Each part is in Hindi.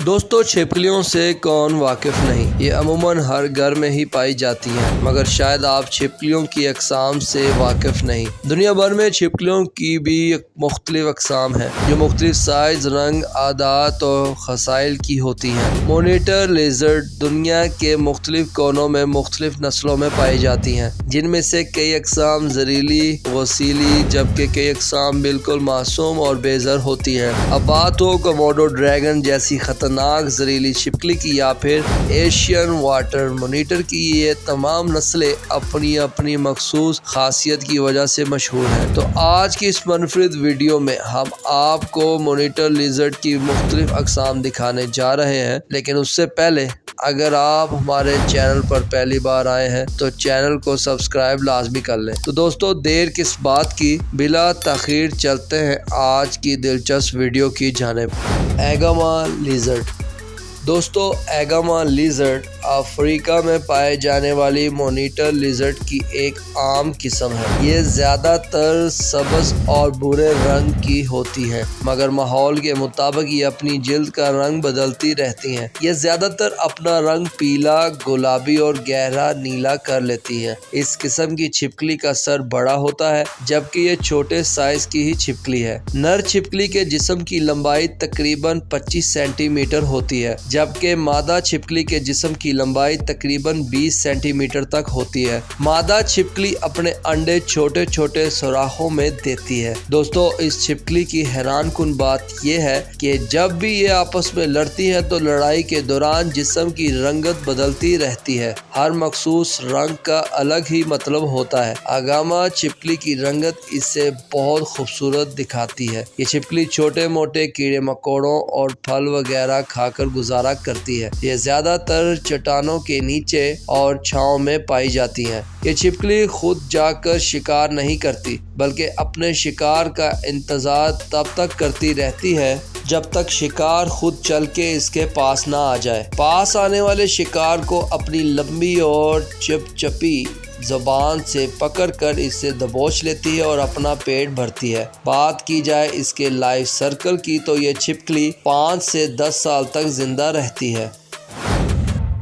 दोस्तों, छिपकलियों से कौन वाकिफ़ नहीं। ये अमूमन हर घर में ही पाई जाती हैं, मगर शायद आप छिपकलियों की अक़साम से वाकिफ़ नहीं। दुनिया भर में छिपकलियों की भी मुख्तलिफ़ अक़साम हैं, जो मुख्तलिफ़ साइज़, रंग, आदात और ख़साइल की होती हैं। मोनिटर लिज़र्ड दुनिया के मुख्तलिफ़ कोनों में मुख्तलिफ़ नस्लों में पाई जाती हैं, जिनमें से कई अक़साम ज़हरीली, वसीली, जबकि कई अक़साम बिल्कुल मासूम और बेज़र होती हैं। अब बात हो कोमोडो ड्रैगन जैसी खतरनाक जहरीली छिपकली की या फिर एशियन वाटर मॉनिटर की, ये तमाम नस्लें अपनी अपनी मखसूस खासियत की वजह से मशहूर हैं। तो आज की इस मुनफरिद वीडियो में हम आपको मॉनिटर लिज़र्ड की मुख्तलिफ अक़साम दिखाने जा रहे हैं, लेकिन उससे पहले अगर आप हमारे चैनल पर पहली बार आए हैं तो चैनल को सब्सक्राइब लाजमी कर लें। तो दोस्तों, देर किस बात की, बिला ताख़ीर चलते हैं आज की दिलचस्प वीडियो की जानिब। एगामा लिज़र्ड। दोस्तों, एगामा लिज़र्ड अफ्रीका में पाए जाने वाली मॉनिटर लिज़र्ड की एक आम किस्म है। ये ज़्यादातर सब्ज़ और भूरे रंग की होती हैं, मगर माहौल के मुताबिक ये अपनी जिल्द का रंग बदलती रहती हैं। ये ज़्यादातर अपना रंग पीला, गुलाबी और गहरा नीला कर लेती हैं। इस किस्म की छिपकली का सर बड़ा होता है, जबकि ये छोटे साइज की ही छिपकली है। नर छिपकली के जिस्म की लंबाई तकरीबन 25 सेंटीमीटर होती है, जबकि मादा छिपकली के जिस्म की लंबाई तकरीबन 20 सेंटीमीटर तक होती है। मादा छिपकली अपने अंडे छोटे छोटे सुराखों में देती है। दोस्तों, इस छिपकली की हैरानकुन बात यह है कि जब भी ये आपस में लड़ती है तो लड़ाई के दौरान जिस्म की रंगत बदलती रहती है। हर मखसूस रंग का अलग ही मतलब होता है। एगामा छिपकली की रंगत इसे बहुत खूबसूरत दिखाती है। ये छिपकली छोटे मोटे कीड़े मकोड़ों और फल वगैरह खाकर गुजारा करती है। ये ज्यादातर चट्टानों के नीचे और छांव में पाई जाती हैं। ये छिपकली खुद जाकर शिकार नहीं करती, बल्कि अपने शिकार का इंतजार तब तक करती रहती है जब तक शिकार खुद चल के इसके पास ना आ जाए। पास आने वाले शिकार को अपनी लंबी और चिपचिपी ज़बान से पकड़कर इससे दबोच लेती है और अपना पेट भरती है। बात की जाए इसके लाइफ सर्कल की तो ये छिपकली 5 से 10 साल तक जिंदा रहती है।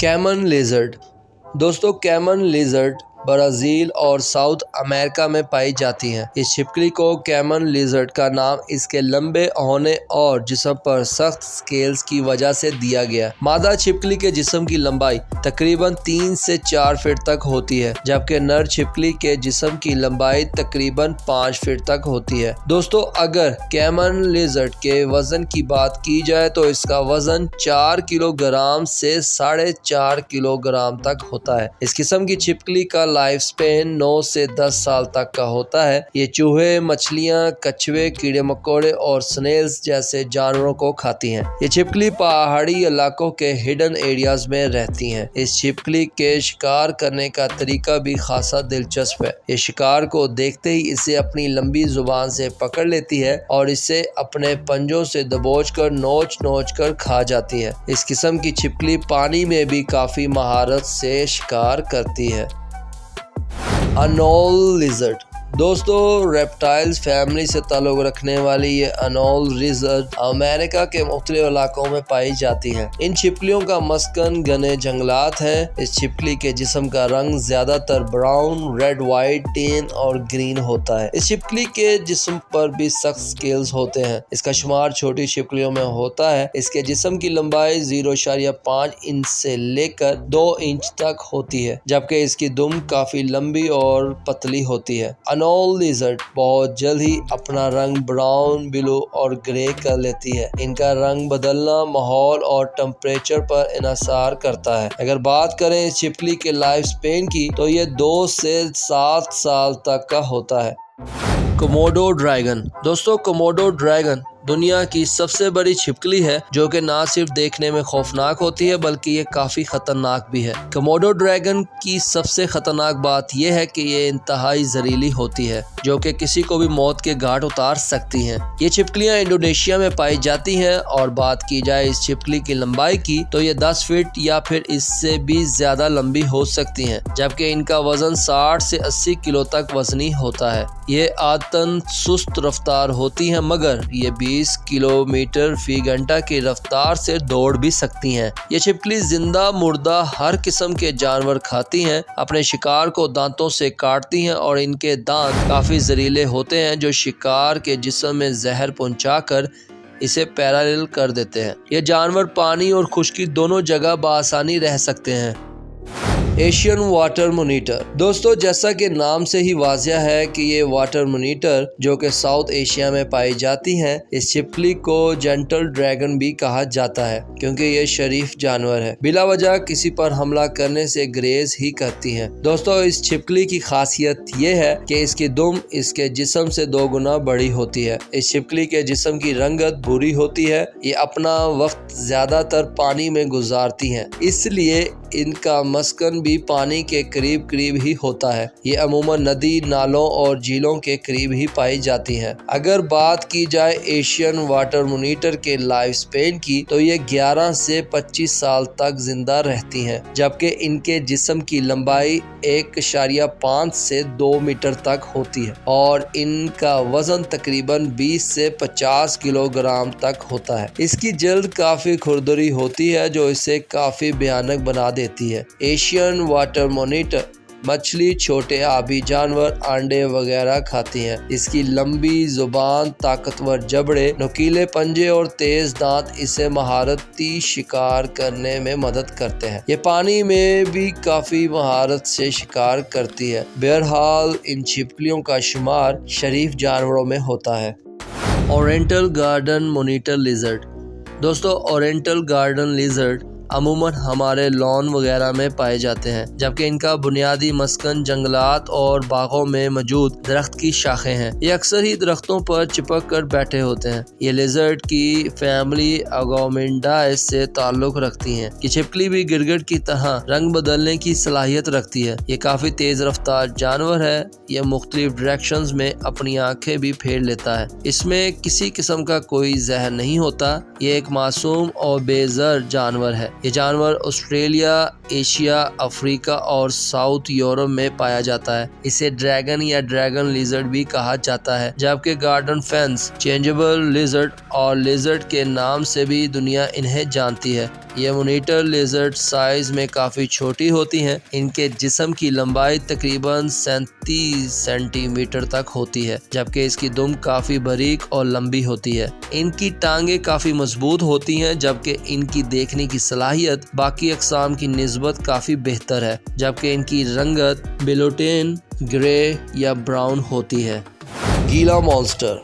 Caiman lizard. दोस्तों, कैमन लिज़र्ड ब्राज़ील और साउथ अमेरिका में पाई जाती हैं। इस छिपकली को कैमन लिज़र्ड का नाम इसके लंबे होने और जिस्म पर सख्त स्केल्स की वजह से दिया गया। मादा छिपकली के जिस्म की लंबाई तकरीबन 3 से 4 फीट तक होती है, जबकि नर छिपकली के जिस्म की लंबाई तकरीबन 5 फीट तक होती है। दोस्तों, अगर कैमन लिज़र्ड के वजन की बात की जाए तो इसका वजन 4 किलोग्राम से 4.5 किलोग्राम तक होता है। इस किस्म की छिपकली का लाइफ स्पेन 9 से 10 साल तक का होता है। ये चूहे, मछलियां, कछुए, कीड़े मकोड़े और स्नेल्स जैसे जानवरों को खाती हैं। ये छिपकली पहाड़ी इलाकों के हिडन एरियाज में रहती हैं। इस छिपकली के शिकार करने का तरीका भी खासा दिलचस्प है। ये शिकार को देखते ही इसे अपनी लंबी जुबान से पकड़ लेती है और इसे अपने पंजों से दबोचकर नोच नोच कर खा जाती है। इस किस्म की छिपकली पानी में भी काफी महारत से शिकार करती है। अनोल लिज़र्ड। दोस्तों, रेप्टाइल्स फैमिली से ताल्लुक़ रखने वाली ये अनोल लिज़र्ड अमेरिका के मुख्तलिफ इलाकों में पाई जाती हैं। इन छिपकलियों का मस्कन घने जंगलात है। इस छिपकली के जिस्म का रंग ज्यादातर ब्राउन, रेड, वाइट, टेन और ग्रीन होता है। इस छिपकली के जिस्म पर भी सख्त स्केल्स होते हैं। इसका शुमार छोटी छिपकलियों में होता है। इसके जिस्म की लंबाई 0.5 इंच से लेकर 2 इंच तक होती है, जबकि इसकी दुम काफी लंबी और पतली होती है। अनोल लिज़र्ड बहुत जल्द ही अपना रंग ब्राउन, ब्लू और ग्रे कर लेती है। इनका रंग बदलना माहौल और टेम्परेचर पर इन्हसार करता है। अगर बात करें इस छिपकली के लाइफ स्पेन की तो ये 2 से 7 साल तक का होता है। Komodo dragon. दोस्तों, कोमोडो ड्रैगन दुनिया की सबसे बड़ी छिपकली है, जो कि ना सिर्फ देखने में खौफनाक होती है बल्कि ये काफ़ी ख़तरनाक भी है। कोमोडो ड्रैगन की सबसे ख़तरनाक बात यह है कि ये इंतहाई जहरीली होती है, जो कि किसी को भी मौत के घाट उतार सकती हैं। ये छिपकलियाँ इंडोनेशिया में पाई जाती हैं और बात की जाए इस छिपकली की लंबाई की तो ये 10 फीट या फिर इससे भी ज़्यादा लंबी हो सकती हैं, जबकि इनका वज़न 60 से 80 किलो तक वज़नी होता है। ये आदतन सुस्त रफ्तार होती हैं, मगर ये 20 किलोमीटर फी घंटा की रफ्तार से दौड़ भी सकती हैं। ये छिपकली जिंदा मुर्दा हर किस्म के जानवर खाती हैं, अपने शिकार को दांतों से काटती हैं और इनके दांत काफ़ी जहरीले होते हैं जो शिकार के जिस्म में जहर पहुंचाकर इसे पैरालिल कर देते हैं। ये जानवर पानी और खुश्की दोनों जगह बआसानी रह सकते हैं। Asian water monitor. दोस्तों, जैसा कि नाम से ही वाज़िह है कि ये वाटर मोनीटर जो कि साउथ एशिया में पाई जाती हैं, इस छिपकली को जेंटल ड्रैगन भी कहा जाता है क्योंकि ये शरीफ जानवर है। बिला वजह किसी पर हमला करने से ग्रेज ही करती हैं। दोस्तों, इस छिपकली की खासियत ये है कि इसकी दुम इसके जिस्म से 2 गुना बड़ी होती है। इस छिपकली के जिस्म की रंगत भूरी होती है। ये अपना वक्त ज्यादातर पानी में गुजारती हैं, इसलिए इनका मस्कन भी पानी के करीब करीब ही होता है। ये अमूमन नदी, नालों और झीलों के करीब ही पाई जाती हैं। अगर बात की जाए एशियन वाटर मोनीटर के लाइफ स्पेन की, तो ये 11 से 25 साल तक जिंदा रहती हैं, जबकि इनके जिस्म की लंबाई 1.5 से 2 मीटर तक होती है और इनका वजन तकरीबन 20 से 50 किलोग्राम तक होता है। इसकी जल्द काफी खुरदरी होती है जो इसे काफी भयानक बना देती है। एशियन वाटर मोनीटर मछली, छोटे आबी जानवर, अंडे वगैरह खाती हैं। इसकी लंबी जुबान, ताकतवर जबड़े, नुकीले पंजे और तेज दांत इसे महारती शिकार करने में मदद करते हैं। ये पानी में भी काफी महारत से शिकार करती है। बहरहाल इन छिपकलियों का शुमार शरीफ जानवरों में होता है। Oriental garden monitor lizard. दोस्तों, ओरिएंटल गार्डन लिजर्ड अमूमन हमारे लॉन वगैरह में पाए जाते हैं, जबकि इनका बुनियादी मस्कन जंगलात और बागों में मौजूद दरख्त की शाखें हैं। ये अक्सर ही दरख्तों पर चिपक कर बैठे होते हैं। ये लिजर्ड की फैमिली अगोमेंडाए से ताल्लुक रखती हैं। ये छिपकली भी गिरगिट की तरह रंग बदलने की सलाहियत रखती है। ये काफी तेज रफ्तार जानवर है। ये मुख्तलिफ डायरेक्शंस में अपनी आंखें भी फेर लेता है। इसमें किसी किस्म का कोई जहर नहीं होता। ये एक मासूम और बेजर जानवर है। ये जानवर ऑस्ट्रेलिया, एशिया, अफ्रीका और साउथ यूरोप में पाया जाता है। इसे ड्रैगन या ड्रैगन लिजर्ड भी कहा जाता है, जबकि गार्डन फेंस, चेंजेबल लिजर्ड और लिजर्ड के नाम से भी दुनिया इन्हें जानती है। ये मोनीटर लिजर्ड साइज में काफी छोटी होती हैं। इनके जिस्म की लंबाई तकरीबन 37 सेंटीमीटर तक होती है, जबकि इसकी दुम काफी बारीक और लंबी होती है। इनकी टांगे काफी मजबूत होती हैं, जबकि इनकी देखने की सलाहियत बाकी अक़साम की निस्बत काफी बेहतर है, जबकि इनकी रंगत बिलोटेन, ग्रे या ब्राउन होती है। गीला मॉन्स्टर।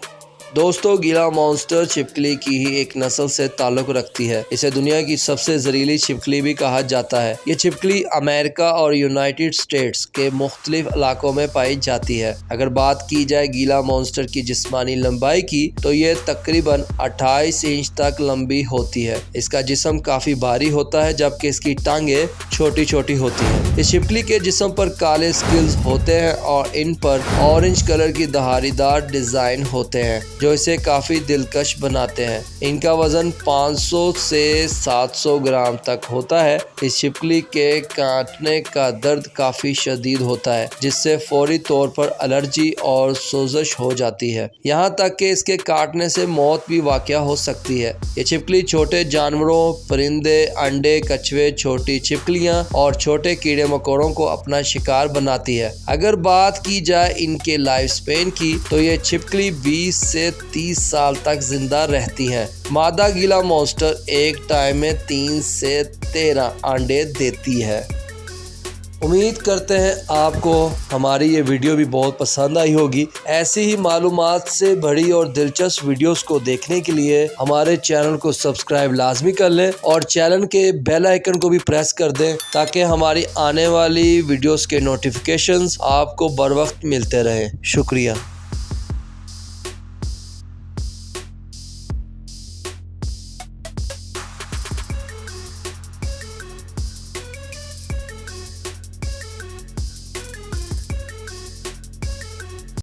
दोस्तों, गीला मॉन्स्टर छिपकली की ही एक नस्ल से ताल्लुक रखती है। इसे दुनिया की सबसे जहरीली छिपकली भी कहा जाता है। ये छिपकली अमेरिका और यूनाइटेड स्टेट्स के मुख्तलिफ इलाकों में पाई जाती है। अगर बात की जाए गीला मॉन्स्टर की जिस्मानी लंबाई की, तो ये तकरीबन 28 इंच तक लंबी होती है। इसका जिस्म काफी भारी होता है, जबकि इसकी टांगे छोटी छोटी होती हैं। इस छिपकली के जिस्म पर काले स्किल्स होते हैं और इन पर ऑरेंज कलर की धारीदार डिजाइन होते हैं जो इसे काफी दिलकश बनाते हैं। इनका वजन 500 से 700 ग्राम तक होता है। इस छिपकली के काटने का दर्द काफी शदीद होता है, जिससे फौरी तौर पर एलर्जी और सोजश हो जाती है। यहाँ तक कि इसके काटने से मौत भी वाक़या हो सकती है। ये छिपकली छोटे जानवरों, परिंदे, अंडे, कछुए, छोटी छिपकलियाँ और छोटे कीड़े मकोड़ों को अपना शिकार बनाती है। अगर बात की जाए इनके लाइफ स्पेन की, तो ये छिपकली 20 से 30 साल तक जिंदा रहती हैं। मादा गीला मॉन्स्टर एक टाइम में 3 से 13 अंडे देती है। उम्मीद करते हैं आपको हमारी ये वीडियो भी बहुत पसंद आई होगी। ऐसी ही मालूमात से बड़ी और दिलचस्प वीडियोस को देखने के लिए हमारे चैनल को सब्सक्राइब लाजमी कर लें और चैनल के बेल आइकन को भी प्रेस कर दें ताकि हमारी आने वाली वीडियोस के नोटिफिकेशंस आपको बर वक्त मिलते रहें। शुक्रिया।